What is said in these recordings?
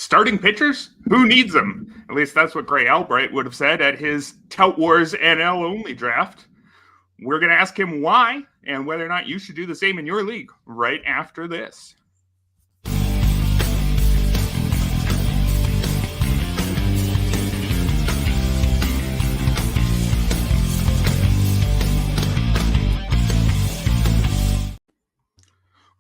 starting pitchers? Who needs them? At least that's what Gray Albright would have said at his Tout Wars NL only draft. We're going to ask him why and whether or not you should do the same in your league right after this.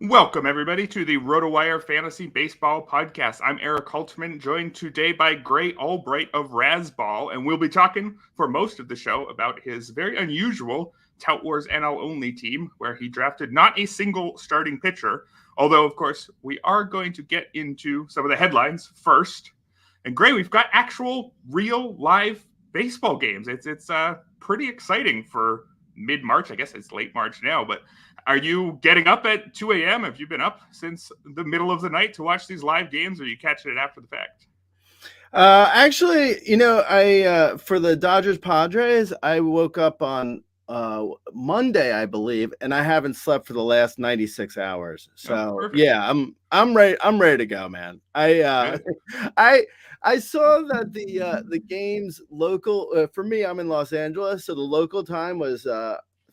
Welcome, everybody, to the RotoWire Fantasy Baseball Podcast. I'm Erik Halterman, joined today by Gray Albright of Razzball, and we'll be talking for most of the show about his very unusual Tout Wars NL only team, where he drafted not a single starting pitcher, although, of course, we are going to get into some of the headlines first. And Gray, we've got actual, real, live baseball games. It's pretty exciting for mid-March. I guess it's late March now, but are you getting up at 2 a.m.? Have you been up since the middle of the night to watch these live games, or are you catching it after the fact? Actually, I for the Dodgers Padres, I woke up on Monday, I believe, and I haven't slept for the last 96 hours. So yeah, I'm ready. I'm ready to go, man. I saw that the games local for me. I'm in Los Angeles, so the local time was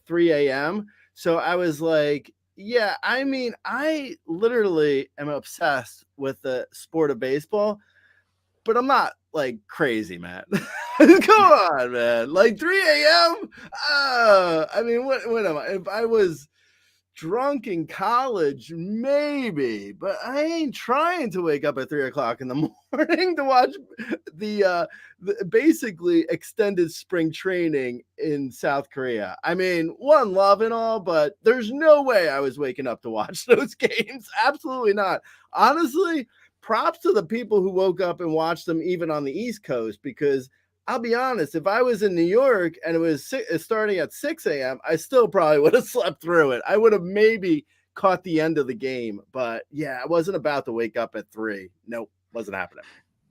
3 a.m. So I was like, yeah, I mean, I literally am obsessed with the sport of baseball, but I'm not like crazy, man. Come on, man. Like 3 a.m. I mean, what am I? If I was drunk in college, maybe, but I ain't trying to wake up at 3 o'clock in the morning to watch the basically extended spring training in South Korea. I mean, one love and all, but there's no way I was waking up to watch those games. Absolutely not. Honestly, props to the people who woke up and watched them even on the East Coast, because I'll be honest, if I was in New York and it was starting at 6 a.m., I still probably would have slept through it. I would have maybe caught the end of the game. But yeah, I wasn't about to wake up at 3. Nope, wasn't happening.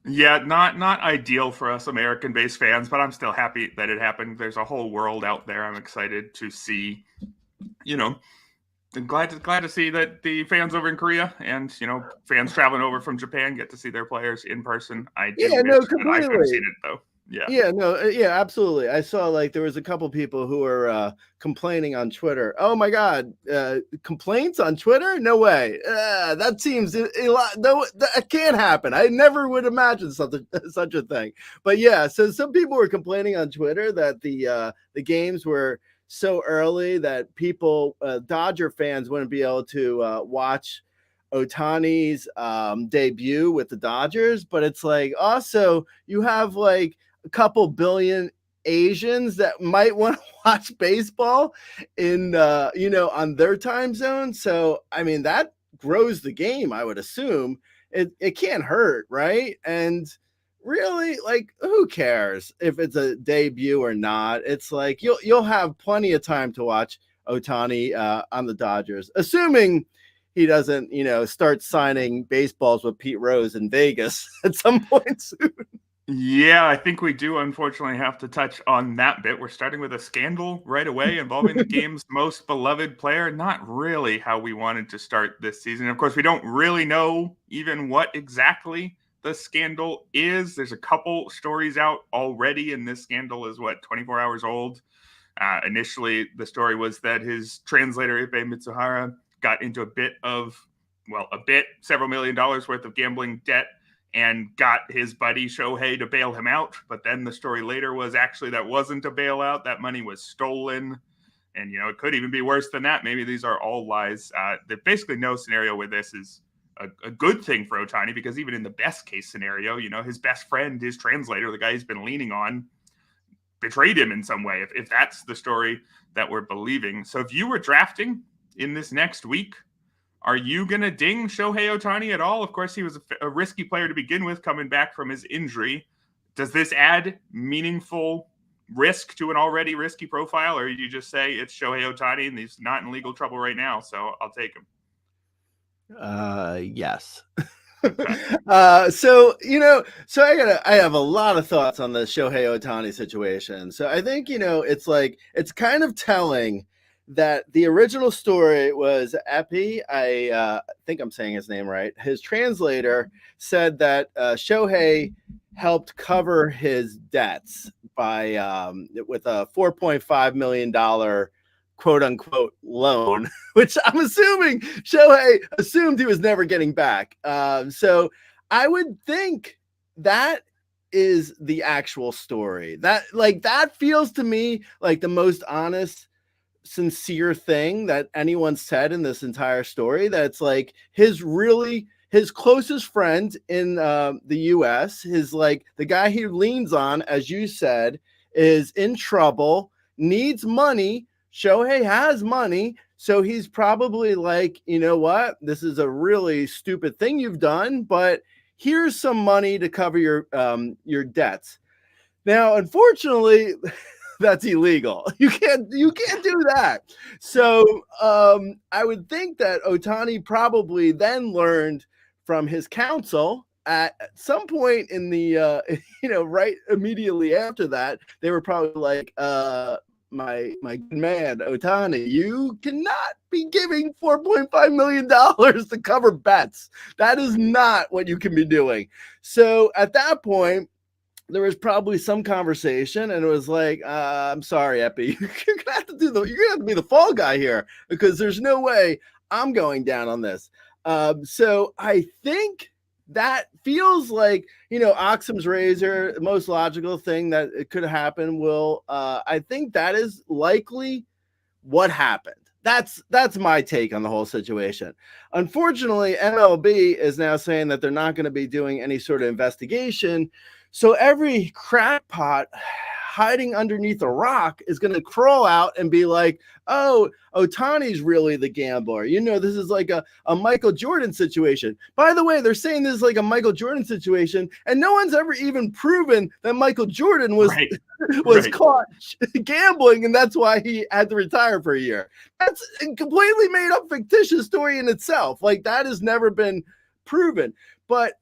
Yeah, not ideal for us American-based fans, but I'm still happy that it happened. There's a whole world out there I'm excited to see. I'm glad to see that the fans over in Korea and, fans traveling over from Japan get to see their players in person. I do wish that I could have seen it, though. Yeah, absolutely. I saw there was a couple people who were complaining on Twitter. Oh my God, complaints on Twitter? No way. That seems no, that can't happen. I never would imagine such a thing. But yeah, so some people were complaining on Twitter that the games were so early that people, Dodger fans, wouldn't be able to watch Ohtani's debut with the Dodgers. But it's like, also you have a couple billion Asians that might want to watch baseball in on their time zone. So I mean, that grows the game, I would assume. It can't hurt, right? And really, who cares if it's a debut or not? It's like you'll have plenty of time to watch Ohtani on the Dodgers, assuming he doesn't start signing baseballs with Pete Rose in Vegas at some point soon. Yeah, I think we do unfortunately have to touch on that bit. We're starting with a scandal right away involving the game's most beloved player. Not really how we wanted to start this season. Of course, we don't really know even what exactly the scandal is. There's a couple stories out already, and this scandal is 24 hours old. Initially, the story was that his translator, Ippei Mitsuhara, got into several $1 million worth of gambling debt and got his buddy Shohei to bail him out. But then the story later was actually that wasn't a bailout. That money was stolen. And, it could even be worse than that. Maybe these are all lies. There's basically no scenario where this is a good thing for Ohtani, because even in the best case scenario, his best friend, his translator, the guy he's been leaning on, betrayed him in some way, if that's the story that we're believing. So if you were drafting in this next week, are you going to ding Shohei Ohtani at all? Of course, he was a risky player to begin with, coming back from his injury. Does this add meaningful risk to an already risky profile, or do you just say it's Shohei Ohtani and he's not in legal trouble right now, so I'll take him? Yes. So I have a lot of thoughts on the Shohei Ohtani situation. So I think, it's kind of telling that the original story was Epi. I think I'm saying his name right. His translator said that Shohei helped cover his debts by with a $4.5 million quote unquote loan, which I'm assuming Shohei assumed he was never getting back. So I would think that is the actual story. That feels to me like the most honest, sincere thing that anyone said in this entire story. That's like his closest friend in the US, his like the guy he leans on, as you said, is in trouble, needs money. Shohei has money, so he's probably like, you know what, this is a really stupid thing you've done, but here's some money to cover your debts. Now, unfortunately, that's illegal. You can't do that. So I would think that Ohtani probably then learned from his counsel at some point in the right immediately after that, they were probably like, my good man Ohtani, you cannot be giving $4.5 million to cover bets. That is not what you can be doing. So at that point, there was probably some conversation, and it was like, I'm sorry, Epi, you're gonna have to be the fall guy here, because there's no way I'm going down on this. So I think that feels like, Occam's razor, the most logical thing that it could happen. I think that is likely what happened. That's my take on the whole situation. Unfortunately, MLB is now saying that they're not going to be doing any sort of investigation. So every crackpot hiding underneath a rock is going to crawl out and be like, oh, Ohtani's really the gambler. This is like a Michael Jordan situation. By the way, they're saying this is like a Michael Jordan situation, and no one's ever even proven that Michael Jordan was caught gambling, and that's why he had to retire for a year. That's a completely made up fictitious story in itself. Like, that has never been proven. But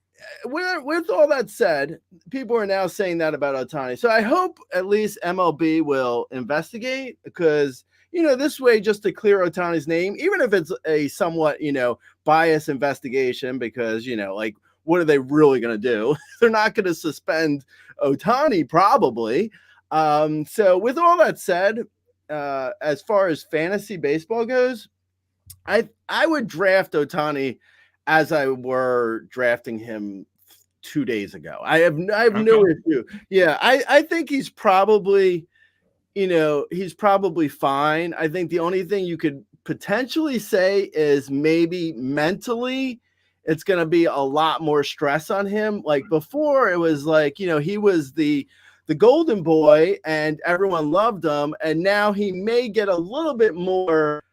with all that said, people are now saying that about Ohtani. So I hope at least MLB will investigate, because, this way, just to clear Ohtani's name, even if it's a somewhat, biased investigation, because, like, what are they really going to do? They're not going to suspend Ohtani, probably. So with all that said, as far as fantasy baseball goes, I would draft Ohtani as I were drafting him 2 days ago. I have no issue. Yeah, I think he's probably, fine. I think the only thing you could potentially say is maybe mentally it's going to be a lot more stress on him. Like before, it was like, he was the golden boy and everyone loved him. And now he may get a little bit more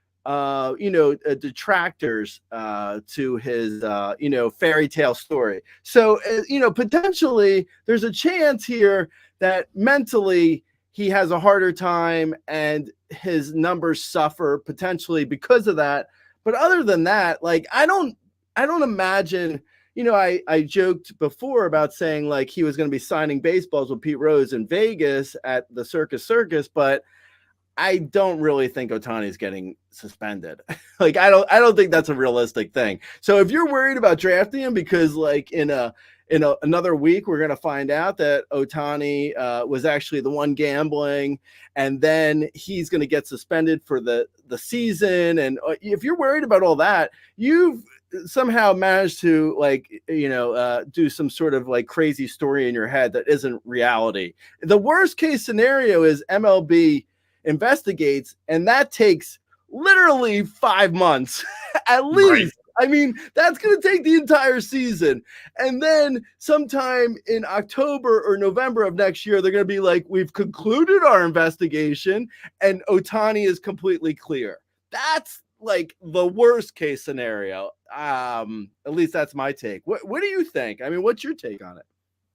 detractors to his fairy tale story. So potentially there's a chance here that mentally he has a harder time and his numbers suffer potentially because of that. But other than that, like, I don't imagine, I joked before about saying like he was going to be signing baseballs with Pete Rose in Vegas at the Circus, but I don't really think Ohtani's getting suspended. Like, I don't think that's a realistic thing. So if you're worried about drafting him because like in another week we're going to find out that Ohtani was actually the one gambling, and then he's going to get suspended for the season, and if you're worried about all that, you've somehow managed to do some sort of like crazy story in your head that isn't reality. The worst case scenario is MLB investigates, and that takes literally 5 months at least. Right. I mean, that's going to take the entire season. And then sometime in October or November of next year, they're going to be like, we've concluded our investigation and Ohtani is completely clear. That's like the worst case scenario. At least that's my take. What do you think? I mean, what's your take on it?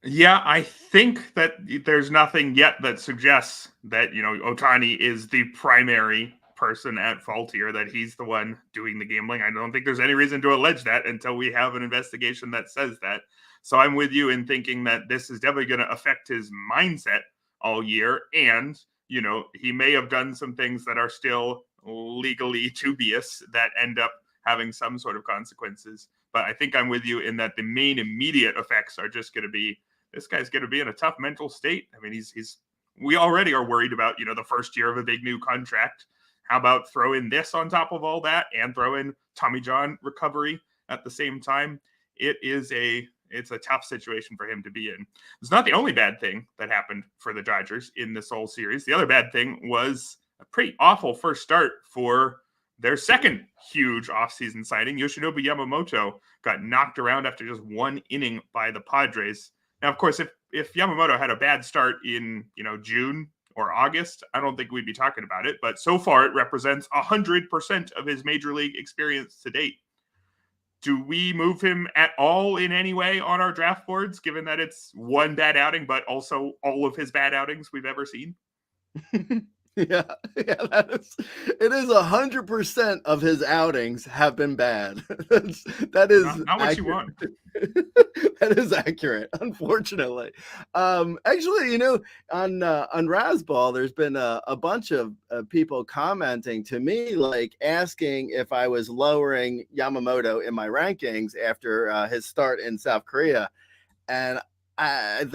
Yeah, I think that there's nothing yet that suggests that, Ohtani is the primary person at fault here, that he's the one doing the gambling. I don't think there's any reason to allege that until we have an investigation that says that. So I'm with you in thinking that this is definitely going to affect his mindset all year. And, he may have done some things that are still legally dubious that end up having some sort of consequences. But I think I'm with you in that the main immediate effects are just going to be, this guy's going to be in a tough mental state. I mean, we already are worried about, the first year of a big new contract. How about throw in this on top of all that and throw in Tommy John recovery at the same time? It's a tough situation for him to be in. It's not the only bad thing that happened for the Dodgers in this whole series. The other bad thing was a pretty awful first start for their second huge offseason signing. Yoshinobu Yamamoto got knocked around after just one inning by the Padres. Now, of course, if Yamamoto had a bad start in, June or August, I don't think we'd be talking about it. But so far, it represents 100% of his major league experience to date. Do we move him at all in any way on our draft boards, given that it's one bad outing, but also all of his bad outings we've ever seen? Yeah, it is 100% of his outings have been bad. that is not what you want. That is accurate, unfortunately. Actually, on Razzball, there's been a bunch of people commenting to me, like asking if I was lowering Yamamoto in my rankings after his start in South Korea, and I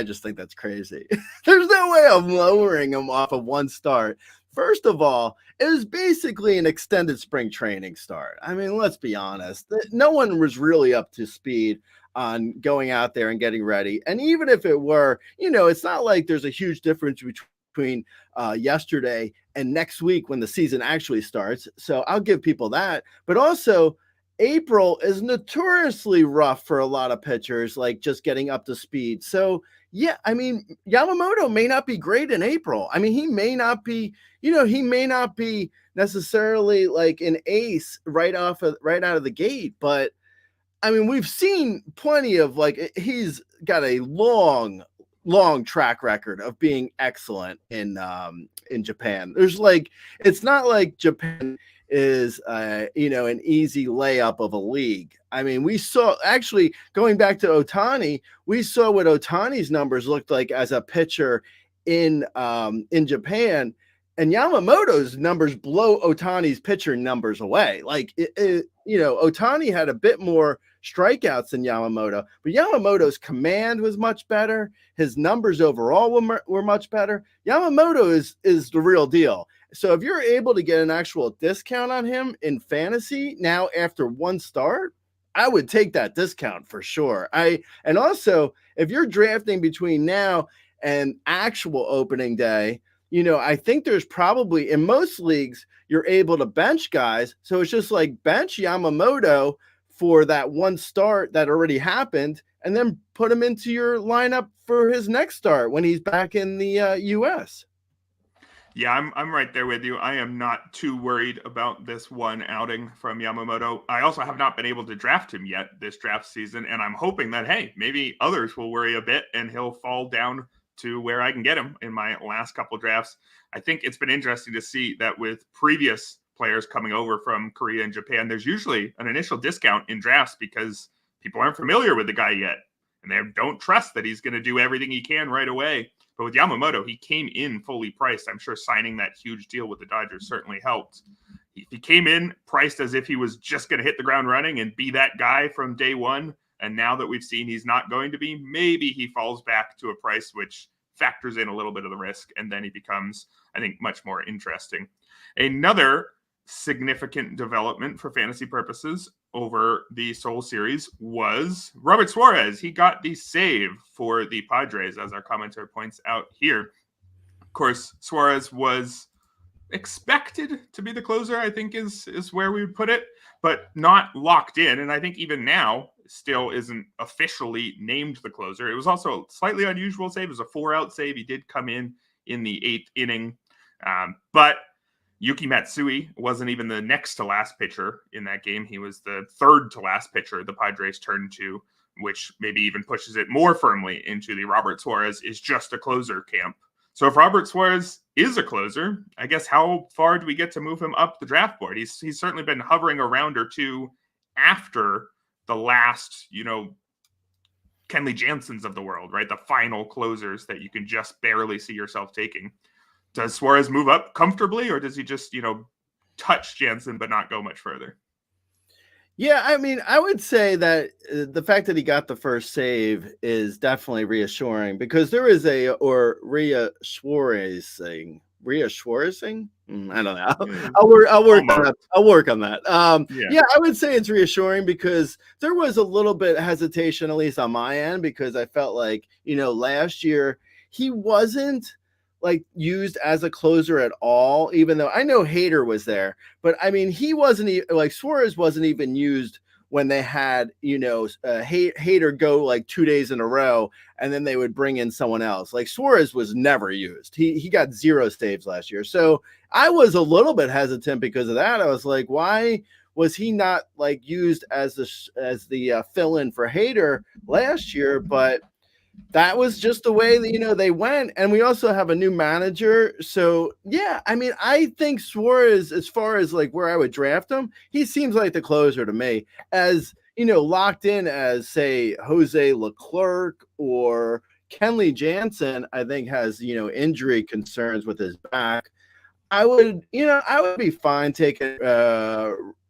just think that's crazy. There's no way I'm lowering him off of one start. First of all, it was basically an extended spring training start. I mean, let's be honest. No one was really up to speed on going out there and getting ready. And even if it were, it's not like there's a huge difference between yesterday and next week when the season actually starts. So I'll give people that. But also, April is notoriously rough for a lot of pitchers, like just getting up to speed. So, yeah, I mean, Yamamoto may not be great in April. I mean, he may not be necessarily like an ace right out of the gate. But, I mean, we've seen plenty of, like, he's got a long track record of being excellent in Japan. There's it's not like Japan is an easy layup of a league. I mean, we saw, actually going back to Ohtani, we saw what Ohtani's numbers looked like as a pitcher in Japan, and Yamamoto's numbers blow Ohtani's pitcher numbers away. Ohtani had a bit more strikeouts than Yamamoto, but Yamamoto's command was much better. His numbers overall were much better. Yamamoto is the real deal. So if you're able to get an actual discount on him in fantasy now after one start, I would take that discount for sure. And also, if you're drafting between now and actual opening day, I think there's probably, in most leagues, you're able to bench guys. So it's just like bench Yamamoto for that one start that already happened, and then put him into your lineup for his next start when he's back in the U.S. Yeah, I'm right there with you. I am not too worried about this one outing from Yamamoto. I also have not been able to draft him yet this draft season, and I'm hoping that, hey, maybe others will worry a bit and he'll fall down to where I can get him in my last couple drafts. I think it's been interesting to see that with previous players coming over from Korea and Japan, there's usually an initial discount in drafts because people aren't familiar with the guy yet, and they don't trust that he's going to do everything he can right away. But with Yamamoto, he came in fully priced. I'm sure signing that huge deal with the Dodgers certainly helped. He came in priced as if he was just going to hit the ground running and be that guy from day one. And now that we've seen he's not going to be, maybe he falls back to a price which factors in a little bit of the risk. And then he becomes, I think, much more interesting. Another significant development for fantasy purposes over the Seoul series was Robert Suarez. He got the save for the Padres, as our commenter points out here. Of course, Suarez was expected to be the closer, I think is where we would put it, but not locked in. And I think even now still isn't officially named the closer. It was also a slightly unusual save. It was a 4-out save. He did come in the 8th inning. But Yuki Matsui wasn't even the next to last pitcher in that game. He was the third to last pitcher the Padres turned to, which maybe even pushes it more firmly into the Robert Suarez is just a closer camp. So if Robert Suarez is a closer, I guess how far do we get to move him up the draft board? He's certainly been hovering a round or two after the last, Kenley Jansen's of the world, right? The final closers that you can just barely see yourself taking. Does Suarez move up comfortably, or does he just, touch Jansen, but not go much further. Yeah, I mean, I would say that the fact that he got the first save is definitely reassuring because there is reassuring. I don't know. I'll work on that. Yeah, I would say it's reassuring because there was a little bit hesitation, at least on my end, because I felt like, last year he wasn't like used as a closer at all, even though I know Hader was there, but I mean, he wasn't like Suarez wasn't even used when they had, Hader go like 2 days in a row and then they would bring in someone else. Like Suarez was never used. He got 0 saves last year. So I was a little bit hesitant because of that. I was like, why was he not like used as the fill-in for Hader last year? But that was just the way that, they went. And we also have a new manager. So, yeah, I mean, I think Suarez, as far as like where I would draft him, he seems like the closer to me as, locked in as, say, Jose Leclerc or Kenley Jansen, I think has, injury concerns with his back. I would be fine taking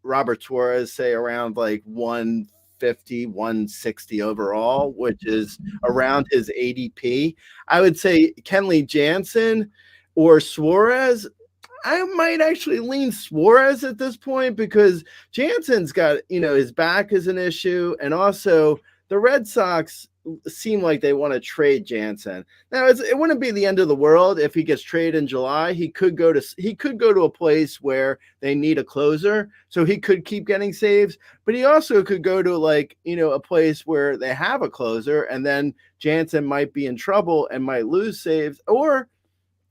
Robert Suarez, say around like 150, 160 overall, which is around his ADP. I would say Kenley Jansen or Suarez. I might actually lean Suarez at this point because Jansen's got, his back is an issue. And also the Red Sox seem like they want to trade Jansen. Now it wouldn't be the end of the world if he gets traded in July. He could go to a place where they need a closer, so he could keep getting saves, but he also could go to like, a place where they have a closer and then Jansen might be in trouble and might lose saves, or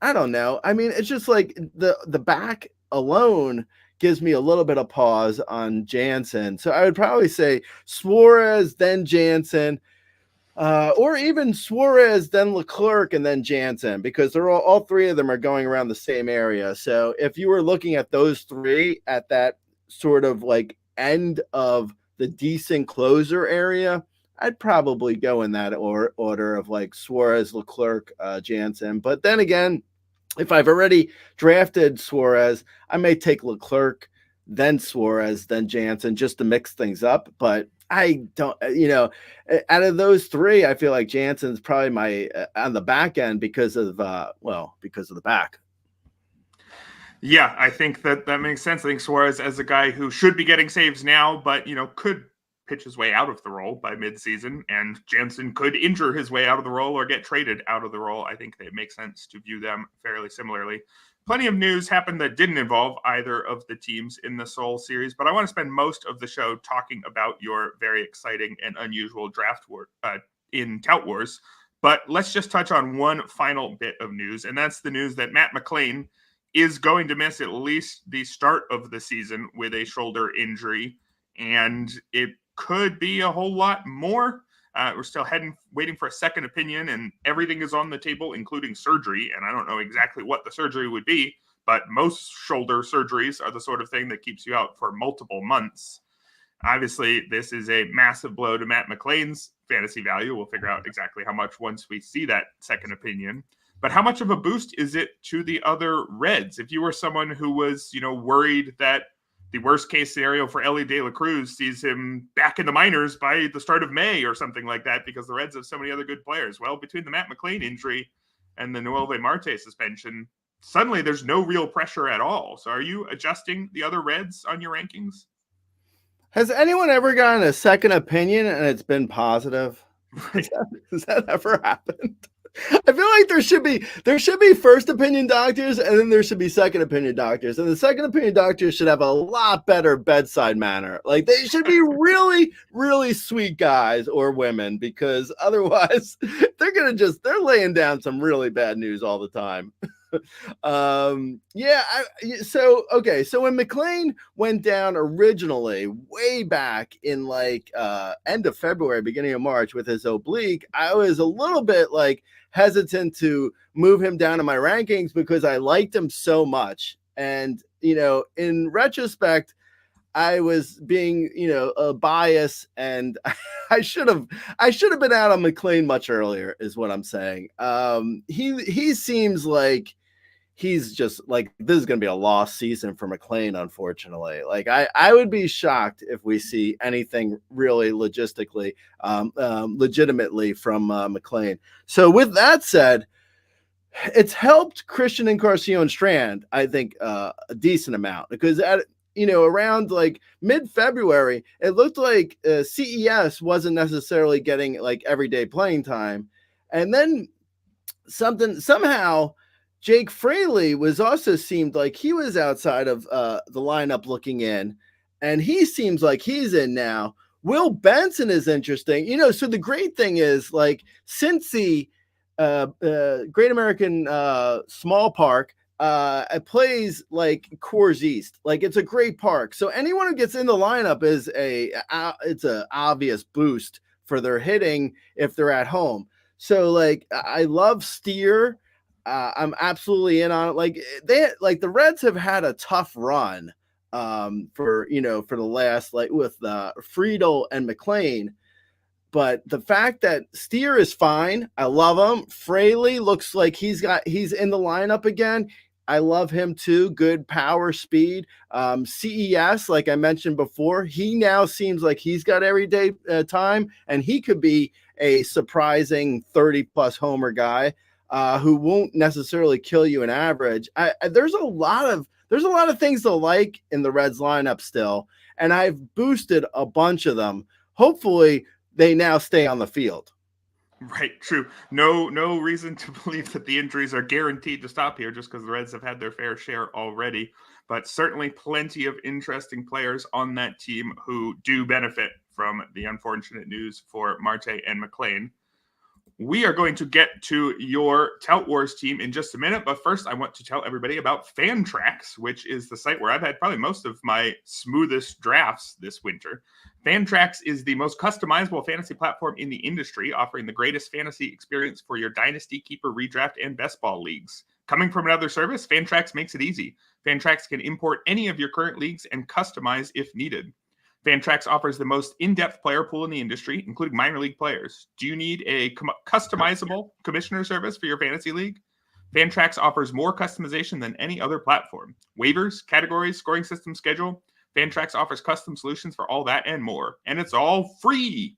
I don't know. I mean, it's just like the back alone gives me a little bit of pause on Jansen. So I would probably say Suarez, then Jansen, or even Suarez, then Leclerc, and then Jansen, because they're all 3 of them are going around the same area. So if you were looking at those 3 at that sort of like end of the decent closer area, I'd probably go in that order of like Suarez, Leclerc, Jansen. But then again, if I've already drafted Suarez, I may take Leclerc, then Suarez, then Jansen, just to mix things up. But I don't, out of those 3, I feel like Jansen's probably my on the back end because of the back. Yeah, I think that makes sense. I think Suarez as a guy who should be getting saves now, but could pitch his way out of the role by midseason, and Jansen could injure his way out of the role or get traded out of the role. I think it makes sense to view them fairly similarly. Plenty of news happened that didn't involve either of the teams in the Seoul series, but I want to spend most of the show talking about your very exciting and unusual draft war in Tout Wars. But let's just touch on one final bit of news, and that's the news that Matt McLain is going to miss at least the start of the season with a shoulder injury, and it could be a whole lot more. We're still waiting for a second opinion, and everything is on the table, including surgery. And I don't know exactly what the surgery would be, but most shoulder surgeries are the sort of thing that keeps you out for multiple months. Obviously, this is a massive blow to Matt McLain's fantasy value. We'll figure out exactly how much once we see that second opinion. But how much of a boost is it to the other Reds? If you were someone who was, worried that the worst case scenario for Ellie De La Cruz sees him back in the minors by the start of May or something like that, because the Reds have so many other good players. Well, between the Matt McLain injury and the Noelvi Marte suspension, suddenly there's no real pressure at all. So are you adjusting the other Reds on your rankings? Has anyone ever gotten a second opinion and it's been positive? Has that ever happened? I feel like there should be first opinion doctors and then there should be second opinion doctors. And the second opinion doctors should have a lot better bedside manner. Like they should be really, really sweet guys or women, because otherwise they're laying down some really bad news all the time. So when McLain went down originally way back in like end of February, beginning of March with his oblique, I was a little bit like hesitant to move him down in my rankings because I liked him so much. And in retrospect, I was being a bias, and I should have been out on McLain much earlier is what I'm saying. He seems like he's just like, this is going to be a lost season for McLain, unfortunately. Like I would be shocked if we see anything really legitimately from McLain. So with that said, it's helped Christian Encarnacion Strand, I think, a decent amount, because around like mid-February, it looked like CES wasn't necessarily getting like everyday playing time. And then somehow Jake Fraley seemed like he was outside of the lineup looking in, and he seems like he's in now. Will Benson is interesting. So the great thing is, like, since the Great American Small Park, it plays like Coors East. Like, it's a great park. So anyone who gets in the lineup is it's an obvious boost for their hitting if they're at home. So like, I love Steer. I'm absolutely in on it. Like the Reds have had a tough run for the last, like, with Friedel and McLain. But the fact that Steer is fine, I love him. Fraley looks like he's in the lineup again. I love him too. Good power, speed. CES, like I mentioned before, he now seems like he's got everyday time, and he could be a surprising 30-plus homer guy who won't necessarily kill you in average. There's a lot of things to like in the Reds lineup still, and I've boosted a bunch of them. Hopefully, they now stay on the field. Right, true. No reason to believe that the injuries are guaranteed to stop here just because the Reds have had their fair share already. But certainly plenty of interesting players on that team who do benefit from the unfortunate news for Marte and McLain. We are going to get to your Tout Wars team in just a minute, but first I want to tell everybody about Fantrax, which is the site where I've had probably most of my smoothest drafts this winter. Fantrax is the most customizable fantasy platform in the industry, offering the greatest fantasy experience for your dynasty, keeper, redraft, and best ball leagues. Coming from another service, Fantrax makes it easy. Fantrax can import any of your current leagues and customize if needed. Fantrax offers the most in-depth player pool in the industry, including minor league players. Do you need a customizable commissioner service for your fantasy league? Fantrax offers more customization than any other platform. Waivers, categories, scoring system, schedule. Fantrax offers custom solutions for all that and more. And it's all free.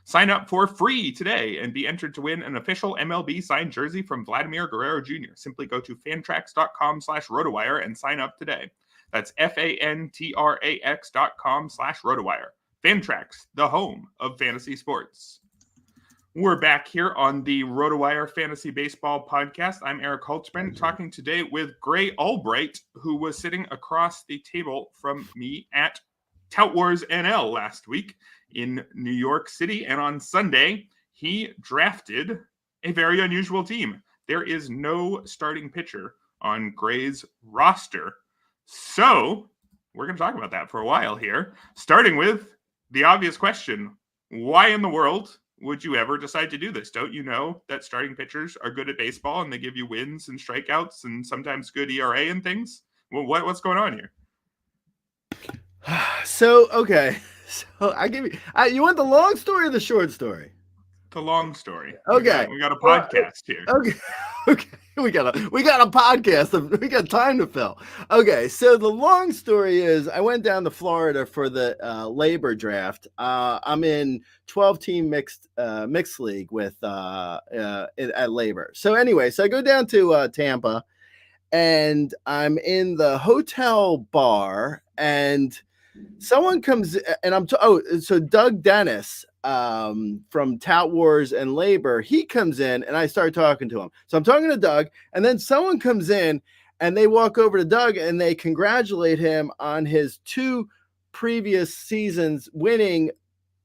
Sign up for free today and be entered to win an official MLB signed jersey from Vladimir Guerrero Jr. Simply go to fantrax.com/RotoWire and sign up today. That's fantrax.com/RotoWire. Fantrax, the home of fantasy sports. We're back here on the RotoWire Fantasy Baseball Podcast. I'm Erik Halterman, talking today with Gray Albright, who was sitting across the table from me at Tout Wars NL last week in New York City. And on Sunday, he drafted a very unusual team. There is no starting pitcher on Gray's roster. So we're going to talk about that for a while here, starting with the obvious question. Why in the world would you ever decide to do this? Don't you know that starting pitchers are good at baseball and they give you wins and strikeouts and sometimes good ERA and things? Well, what's going on here? So, okay. So I give you, you want the long story or the short story? The long story. Okay. We got a podcast here. Okay. We got a podcast. We got time to fill. Okay. So the long story is I went down to Florida for the labor draft. I'm in 12-team mixed league with at labor. So anyway, so I go down to Tampa and I'm in the hotel bar and someone comes and so Doug Dennis from Tout Wars and Labor, he comes in and I start talking to him. So I'm talking to Doug and then someone comes in and they walk over to Doug and they congratulate him on his 2 previous seasons winning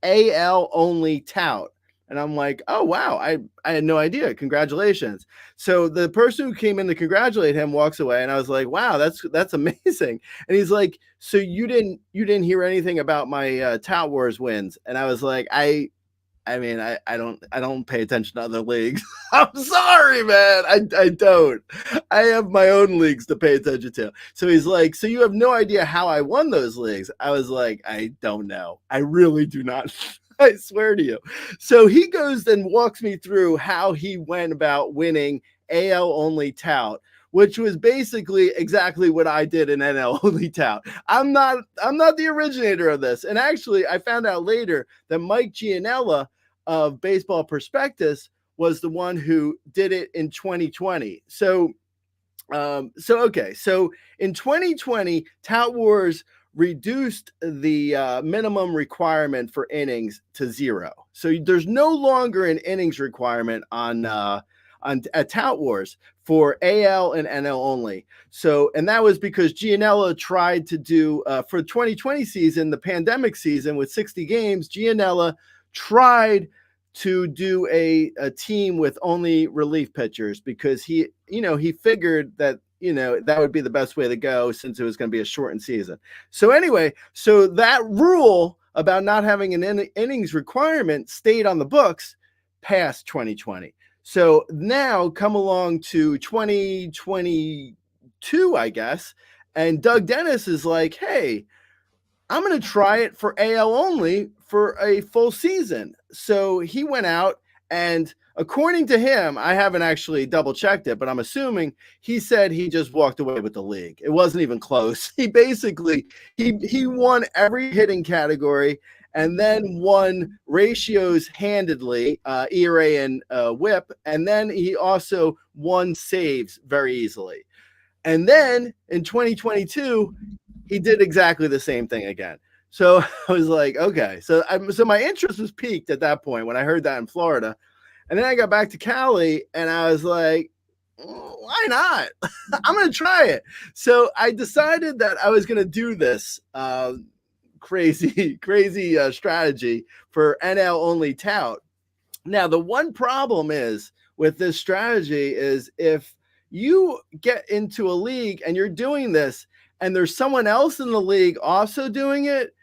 AL only tout. And I'm like, oh, wow, I had no idea. Congratulations. So the person who came in to congratulate him walks away. And I was like, wow, that's amazing. And he's like, so you didn't hear anything about my Tout Wars wins? And I was like, I don't pay attention to other leagues. I'm sorry, man. I don't. I have my own leagues to pay attention to. So he's like, so you have no idea how I won those leagues? I was like, I don't know. I really do not. I swear to you. So he goes and walks me through how he went about winning AL only tout, which was basically exactly what I did in NL Only Tout. I'm not the originator of this. And actually, I found out later that Mike Gianella of Baseball Prospectus was the one who did it in 2020. So in 2020, Tout Wars reduced the minimum requirement for innings to 0. So there's no longer an innings requirement at Tout Wars for AL and NL only. So, and that was because Gianella tried to do for 2020 season, the pandemic season with 60 games, Gianella tried to do a team with only relief pitchers because he figured that, that would be the best way to go since it was going to be a shortened season. So anyway, so that rule about not having an innings requirement stayed on the books past 2020. So now come along to 2022, I guess, and Doug Dennis is like, hey, I'm going to try it for AL only for a full season. So he went out and according to him, I haven't actually double checked it, but I'm assuming he said he just walked away with the league. It wasn't even close. He basically, he won every hitting category and then won ratios handedly, ERA and WHIP. And then he also won saves very easily. And then in 2022, he did exactly the same thing again. So I was like, okay. So my interest was piqued at that point when I heard that in Florida. And then I got back to Cali and I was like, why not? I'm going to try it. So I decided that I was going to do this crazy strategy for NL only tout. Now, the one problem is with this strategy is if you get into a league and you're doing this and there's someone else in the league also doing it,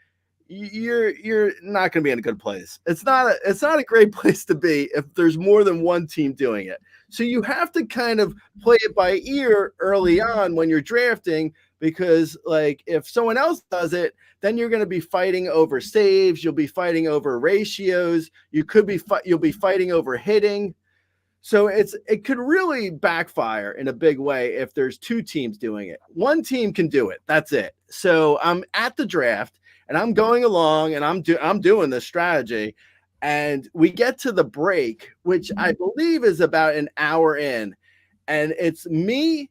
you're not going to be in a good place. It's not a great place to be if there's more than one team doing it. So you have to kind of play it by ear early on when you're drafting, because like if someone else does it, then you're going to be fighting over saves. You'll be fighting over ratios. You'll be fighting over hitting. So it could really backfire in a big way if there's two teams doing it. One team can do it. That's it. So I'm at the draft and I'm going along and I'm doing this strategy, and we get to the break, which I believe is about an hour in, and it's me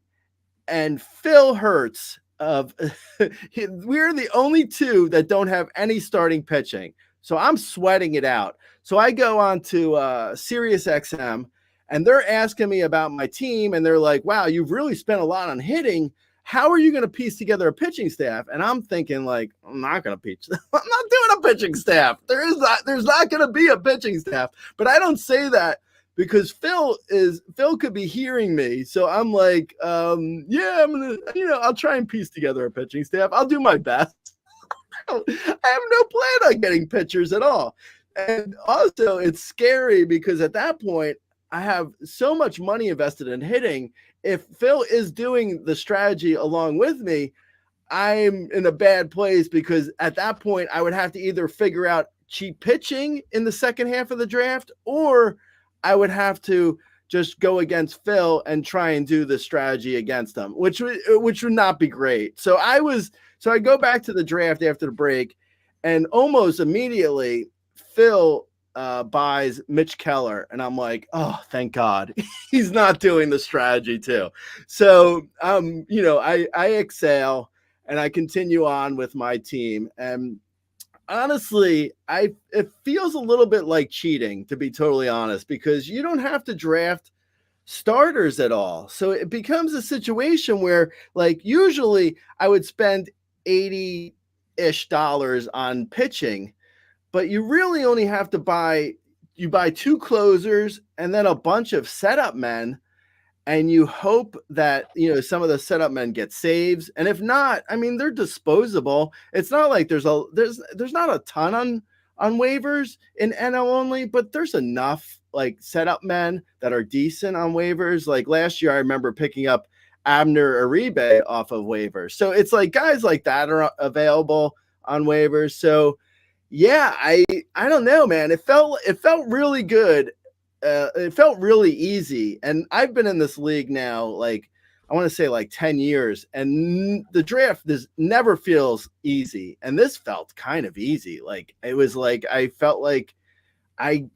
and Phil Hertz we're the only two that don't have any starting pitching. So I'm sweating it out. So I go on to Sirius XM and they're asking me about my team. And they're like, wow, you've really spent a lot on hitting. How are you going to piece together a pitching staff? And I'm thinking like, I'm not going to pitch. I'm not doing a pitching staff. There's not going to be a pitching staff, but I don't say that because Phil could be hearing me. So I'm like, yeah, I'm going to, I'll try and piece together a pitching staff. I'll do my best. I have no plan on getting pitchers at all. And also it's scary because at that point I have so much money invested in hitting. If Phil is doing the strategy along with me, I'm in a bad place because at that point I would have to either figure out cheap pitching in the second half of the draft, or I would have to just go against Phil and try and do the strategy against him, which would not be great. So I go back to the draft after the break, and almost immediately Phil buys Mitch Keller, and I'm like, oh, thank God he's not doing the strategy too. So I exhale and I continue on with my team. And honestly, it feels a little bit like cheating, to be totally honest, because you don't have to draft starters at all. So it becomes a situation where, like, usually I would spend $80-ish on pitching, but you really only have to buy two closers and then a bunch of setup men, and you hope that some of the setup men get saves. And if not, I mean, they're disposable. It's not like there's not a ton on waivers in NL only, but there's enough like setup men that are decent on waivers. Like last year, I remember picking up Abner Uribe off of waivers. So it's like guys like that are available on waivers. So yeah, I don't know, man. It felt really good. It felt really easy. And I've been in this league now, like I want to say like 10 years. And the draft never feels easy. And this felt kind of easy. Like it was like, I felt like I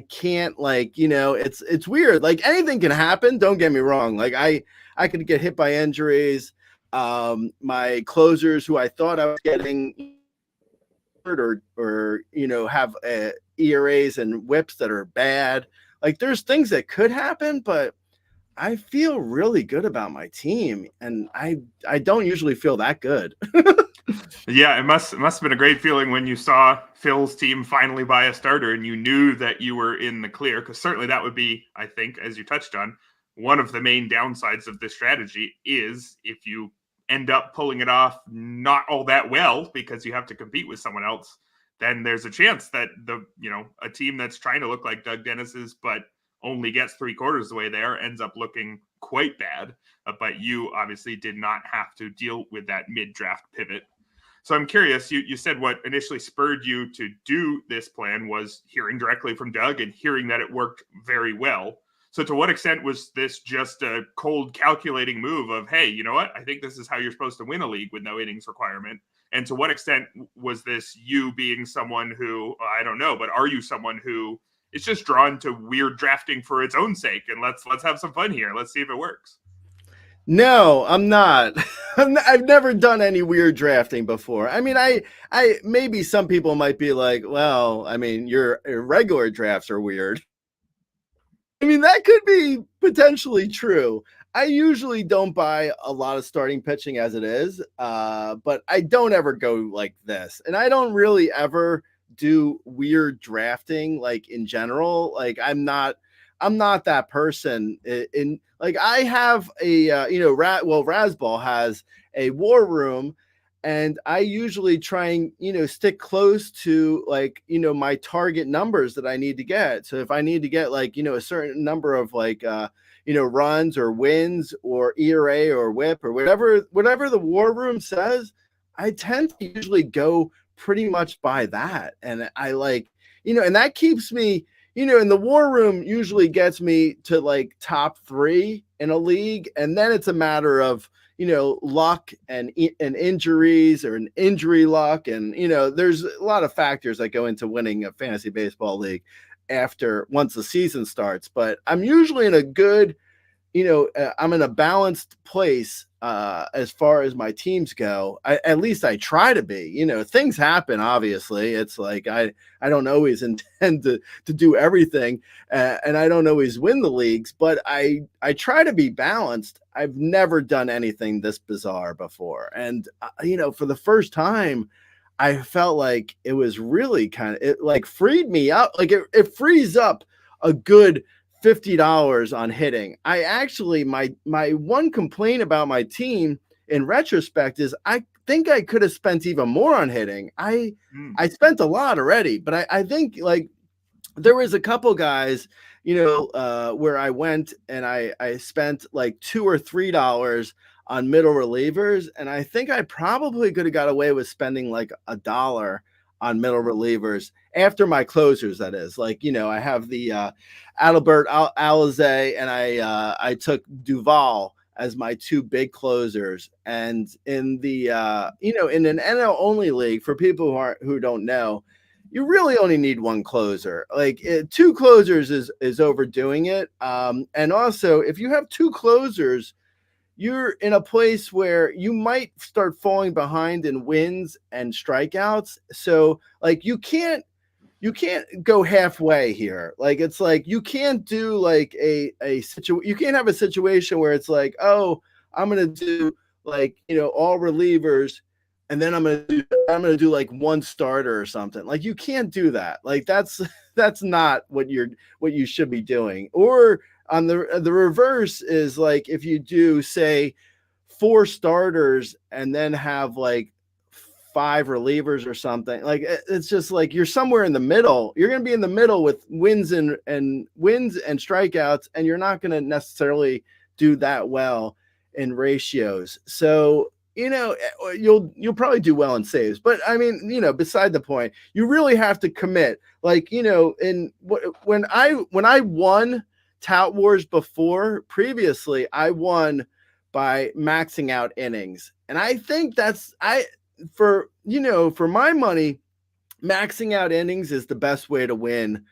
can't like, it's weird. Like anything can happen. Don't get me wrong. Like I could get hit by injuries. My closers who I thought I was getting or have ERAs and whips that are bad. Like there's things that could happen, but I feel really good about my team, and I don't usually feel that good. Yeah, it must have been a great feeling when you saw Phil's team finally buy a starter and you knew that you were in the clear, because certainly that would be, I think, as you touched on, one of the main downsides of this strategy is if you end up pulling it off not all that well because you have to compete with someone else, then there's a chance that a team that's trying to look like Doug Dennis's but only gets 3/4 of the way there ends up looking quite bad. But you obviously did not have to deal with that mid-draft pivot. So I'm curious, you said what initially spurred you to do this plan was hearing directly from Doug and hearing that it worked very well. So to what extent was this just a cold calculating move of, hey, you know what? I think this is how you're supposed to win a league with no innings requirement. And to what extent was this you being someone who, I don't know, but are you someone who is just drawn to weird drafting for its own sake? And let's have some fun here. Let's see if it works. No, I'm not. I've never done any weird drafting before. I mean, I maybe some people might be like, well, I mean, your regular drafts are weird. I mean, that could be potentially true. I usually don't buy a lot of starting pitching as it is, but I don't ever go like this. And I don't really ever do weird drafting, like in general. Like I'm not that person. In like I have a Razzball has a war room, and I usually try and stick close to like my target numbers that I need to get. So if I need to get like a certain number of like runs or wins or ERA or whip or whatever the war room says, I tend to usually go pretty much by that. And I like and that keeps me and the war room usually gets me to like top 3 in a league. And then it's a matter of, luck and injuries or an injury luck. And, there's a lot of factors that go into winning a fantasy baseball league once the season starts. But I'm usually in a good, I'm in a balanced place as far as my teams go. At least I try to be. Things happen, obviously. It's like I don't always intend to do everything, and I don't always win the leagues, but I try to be balanced. I've never done anything this bizarre before, and for the first time, I felt like it was really it like freed me up. Like it frees up a good $50 on hitting. I actually, my one complaint about my team in retrospect is I think I could have spent even more on hitting. I spent a lot already, but I think like there was a couple guys, where I went and I spent like $2 or $3 on middle relievers. And I think I probably could have got away with spending like $1 on middle relievers after my closers. That is like, I have the Albright, Alizé, and I took Duvall as my 2 big closers. And in the, in an NL only league, for people who don't know, you really only need 1 closer. Like 2 closers is overdoing it. And also if you have 2 closers, you're in a place where you might start falling behind in wins and strikeouts. So like you can't go halfway here. Like it's like you can't do like you can't have a situation where it's like, oh, I'm gonna do like all relievers, and then I'm gonna do like 1 starter or something. Like you can't do that. Like that's not what you should be doing. Or on the reverse is like if you do say 4 starters and then have like 5 relievers or something, like it's just like you're somewhere in the middle. You're going to be in the middle with wins and strikeouts, and you're not going to necessarily do that well in ratios. So you'll probably do well in saves, but I mean, beside the point, you really have to commit. Like when I won Tout Wars previously, I won by maxing out innings. And I think for my money, maxing out innings is the best way to win,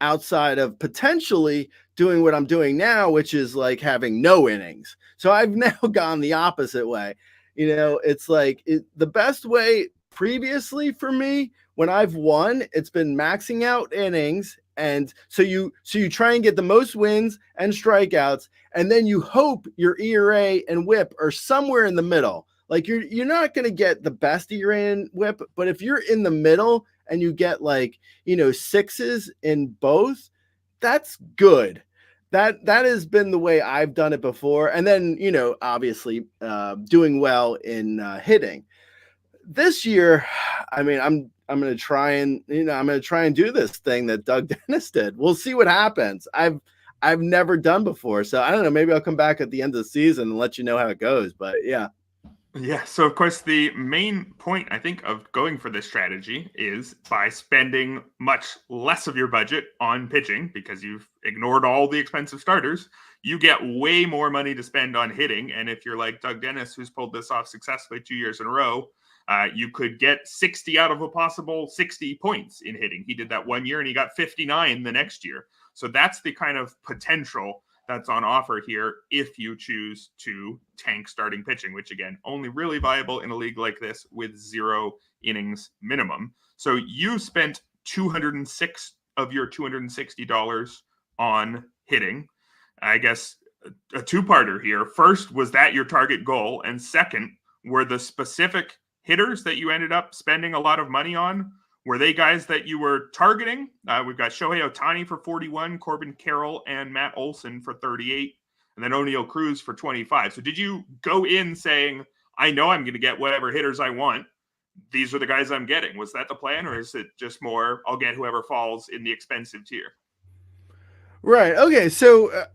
outside of potentially doing what I'm doing now, which is like having no innings. So I've now gone the opposite way. It's like the best way previously for me when I've won, it's been maxing out innings. And so you try and get the most wins and strikeouts, and then you hope your ERA and WHIP are somewhere in the middle. Like you're not going to get the best ERA and WHIP, but if you're in the middle and you get like, sixes in both, that's good. That has been the way I've done it before. And then, obviously doing well in hitting. This year, I mean, I'm going to try and, do this thing that Doug Dennis did. We'll see what happens. I've never done before. So I don't know, maybe I'll come back at the end of the season and let you know how it goes. But yeah. Yeah, so of course the main point, I think, of going for this strategy is by spending much less of your budget on pitching, because you've ignored all the expensive starters, you get way more money to spend on hitting. And if you're like Doug Dennis, who's pulled this off successfully 2 years in a row, you could get 60 out of a possible 60 points in hitting. He did that 1 year and he got 59 the next year. So that's the kind of potential that's on offer here if you choose to tank starting pitching, which again, only really viable in a league like this with 0 innings minimum. So you spent $206 of your $260 on hitting. I guess a two-parter here. First, was that your target goal? And second, were the specific hitters that you ended up spending a lot of money on, were they guys that you were targeting? We've got Shohei Ohtani for 41, Corbin Carroll and Matt Olson for 38, and then O'Neal Cruz for 25. So did you go in saying, I know I'm going to get whatever hitters I want, these are the guys I'm getting? Was that the plan, or is it just more, I'll get whoever falls in the expensive tier? Right. Okay. So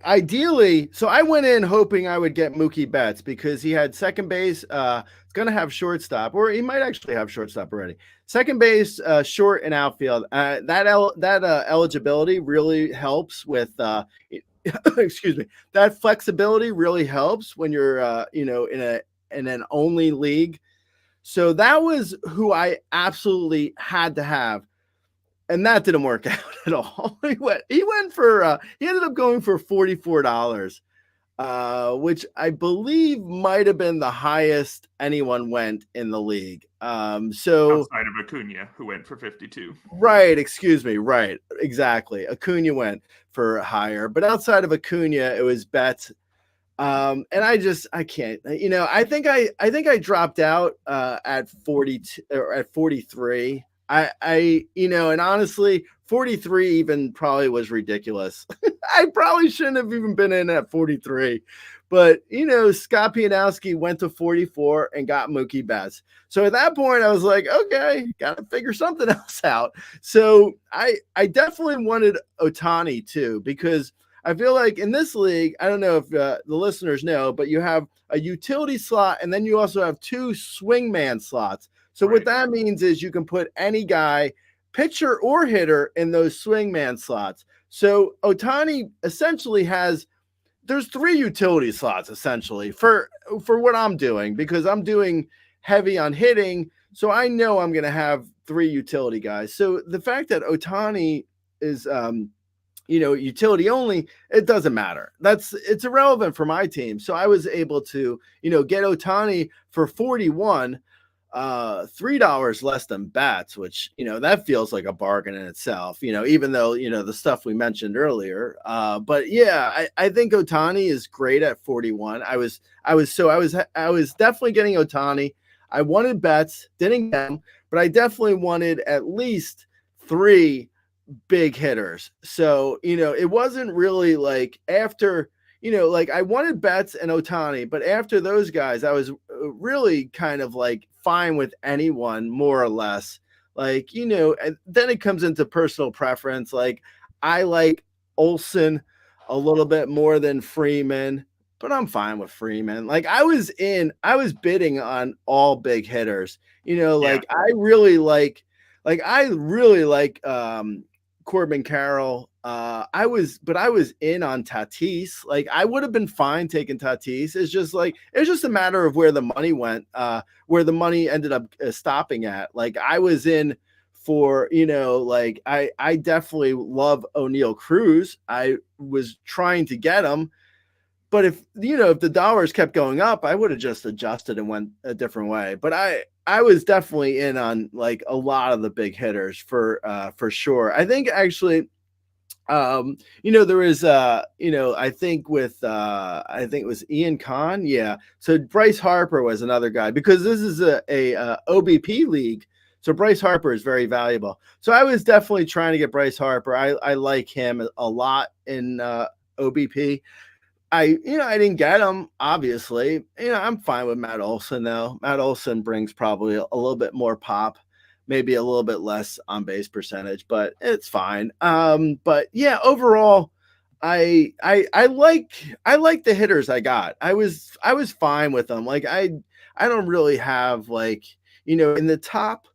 ideally, I went in hoping I would get Mookie Betts because he had second base. It's going to have shortstop, or he might actually have shortstop already. Second base, short, and outfield. That eligibility really helps with. Excuse me. That flexibility really helps when you're in an only league. So that was who I absolutely had to have. And that didn't work out at all. He ended up going for $44, which I believe might have been the highest anyone went in the league. So outside of Acuna, who went for 52. Right. Excuse me. Right. Exactly. Acuna went for higher, but outside of Acuna, it was Betts. And I can't, I think I dropped out, at 42 or at 43. And honestly, 43 even probably was ridiculous. I probably shouldn't have even been in at 43, but Scott Pianowski went to 44 and got Mookie Betts. So at that point I was like, okay, got to figure something else out. So I definitely wanted Ohtani too, because I feel like in this league, I don't know if the listeners know, but you have a utility slot and then you also have 2 swingman slots. So What that means is you can put any guy, pitcher or hitter, in those swingman slots. So Ohtani essentially there's 3 utility slots essentially for what I'm doing, because I'm doing heavy on hitting. So I know I'm going to have 3 utility guys. So the fact that Ohtani is, utility only, it doesn't matter. It's irrelevant for my team. So I was able to, get Ohtani for 41, $3 less than Bats, which, that feels like a bargain in itself, even though, the stuff we mentioned earlier. But yeah, I think Ohtani is great at 41. I was definitely getting Ohtani. I wanted Bats, didn't get him, but I definitely wanted at least 3 big hitters. So, it wasn't really like after, I wanted Betts and Ohtani, but after those guys, I was really kind of like fine with anyone more or less. Like, and then it comes into personal preference. Like, I like Olson a little bit more than Freeman, but I'm fine with Freeman. Like, I was bidding on all big hitters, I really like Corbin Carroll. I was in on Tatis. Like, I would have been fine taking Tatis. It's just a matter of where the money went, where the money ended up stopping at. Like, I was in for, like, I definitely love O'Neal Cruz. I was trying to get him. But if the dollars kept going up, I would have just adjusted and went a different way. But I was definitely in on like a lot of the big hitters for sure. I think actually, there was, I think I think it was Ian Kahn. Yeah. So Bryce Harper was another guy, because this is a OBP league. So Bryce Harper is very valuable. So I was definitely trying to get Bryce Harper. I like him a lot in OBP. I didn't get him, obviously. I'm fine with Matt Olson, though. Matt Olson brings probably a little bit more pop, maybe a little bit less on base percentage, but it's fine. But yeah, overall, I like the hitters I got. I was fine with them. Like, I don't really have, like, in the top,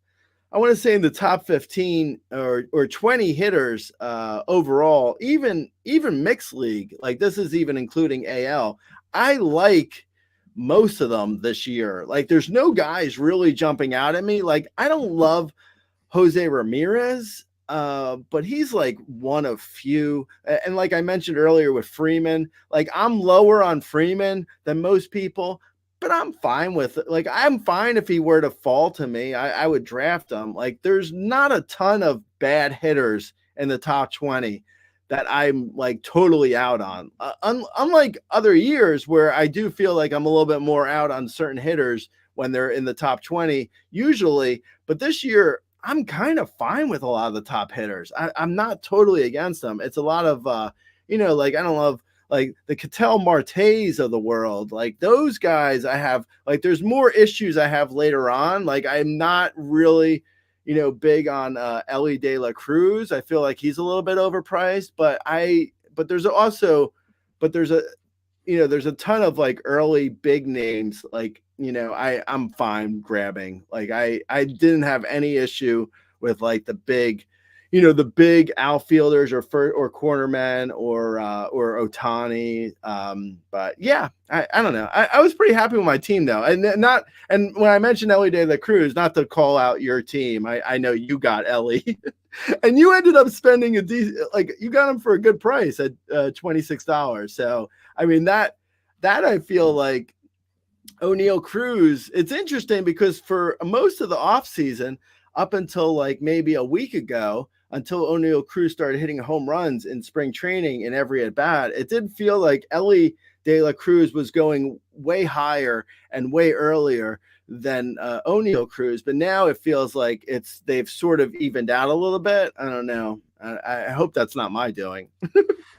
I want to say in the top 15 or 20 hitters overall, even mixed league, like this is even including AL, I like most of them this year. Like, there's no guys really jumping out at me. Like, I don't love Jose Ramirez, but he's like one of few. And like I mentioned earlier with Freeman, like, I'm lower on Freeman than most people, but I'm fine with it. Like, I'm fine if he were to fall to me. I would draft him. Like, there's not a ton of bad hitters in the top 20 that I'm like totally out on. Unlike other years where I do feel like I'm a little bit more out on certain hitters when they're in the top 20 usually. But this year, I'm kind of fine with a lot of the top hitters. I'm not totally against them. It's a lot of, like, I don't love, like, the Ketel Martes of the world, like those guys I have, like, there's more issues I have later on. Like, I'm not really, big on Ellie De La Cruz. I feel like he's a little bit overpriced, but there's a ton of like early big names. Like, I'm fine grabbing. Like, I didn't have any issue with like the big, the big outfielders or cornermen or Ohtani. But yeah, I don't know. I was pretty happy with my team though. And when I mentioned Ellie De La Cruz, not to call out your team, I know you got Ellie and you ended up spending you got him for a good price at $26. So, I mean, that I feel like O'Neal Cruz, it's interesting because for most of the offseason, up until like maybe a week ago, until O'Neal Cruz started hitting home runs in spring training in every at bat, it did feel like Ellie De La Cruz was going way higher and way earlier than O'Neal Cruz. But now it feels like they've sort of evened out a little bit. I don't know. I hope that's not my doing.